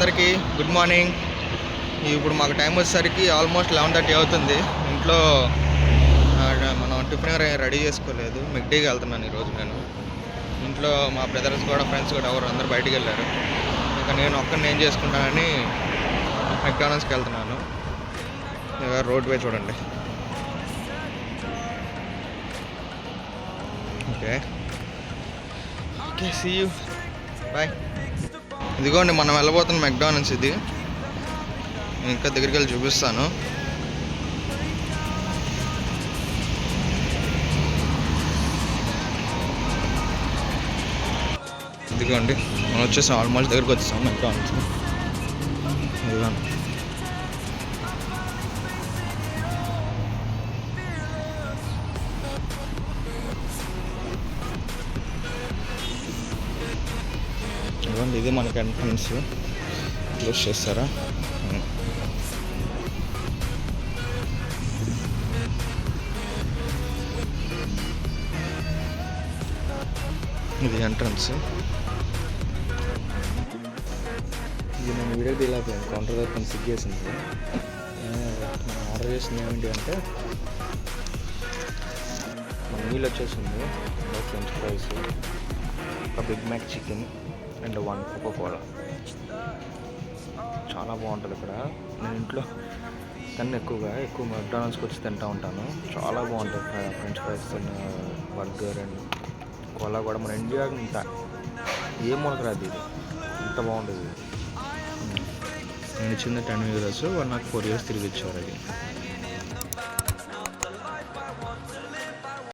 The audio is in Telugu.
అందరికీ గుడ్ మార్నింగ్. ఇప్పుడు మాకు టైం వచ్చేసరికి ఆల్మోస్ట్ 11:30 అవుతుంది. ఇంట్లో మనం టిఫిన్ రెడీ చేసుకోలేదు. మెక్డీకి వెళ్తున్నాను ఈరోజు. నేను ఇంట్లో మా బ్రదర్స్ కూడా ఫ్రెండ్స్ కూడా అందరూ బయటికి వెళ్ళారు. ఇంకా నేను ఒక్కడిని ఏం చేసుకుంటానని మెక్డానల్డ్స్కి వెళ్తున్నాను. రోడ్ వే చూడండి. Okay see you, bye. ఇదిగోండి మనం వెళ్ళబోతున్న మెక్డానల్డ్స్. ఇది ఇంకా దగ్గరికి వెళ్ళి చూపిస్తాను. ఇదిగోండి మనం వచ్చేసాం, ఆల్మోస్ట్ దగ్గరికి వచ్చేసాం మెక్డానల్డ్స్. ఇదిగోండి ఇదిగోండి, ఇది మనకి ఎంట్రన్స్. క్లోజ్ చేస్తారా? ఇది ఎంట్రన్స్. ఇది నేను వీడియో తీయలేకపోయాను, కౌంటర్ దగ్గర కొంచెం సిగ్గేసింది. మనం ఆర్డర్ చేసింది ఏమిటి అంటే మన మీల్ వచ్చేసింది. ఫ్రెంచ్ ఫ్రైస్, ఒక Big Mac chicken and 1 Coca Cola. చాలా బాగుంటుంది ఇక్కడ. నేను ఇంట్లో ఎక్కువ మెక్డానల్డ్స్కి వచ్చి తింటూ ఉంటాను. చాలా బాగుంటుంది French fries, burger and cola కూడా. మన ఇండియాకి ఇంత ఏం మనకు రాదు, ఇది ఇంత బాగుంటుంది. నేను ఇచ్చింది €10. వాళ్ళు నాకు 4 years తిరిగి ఇచ్చారు. అది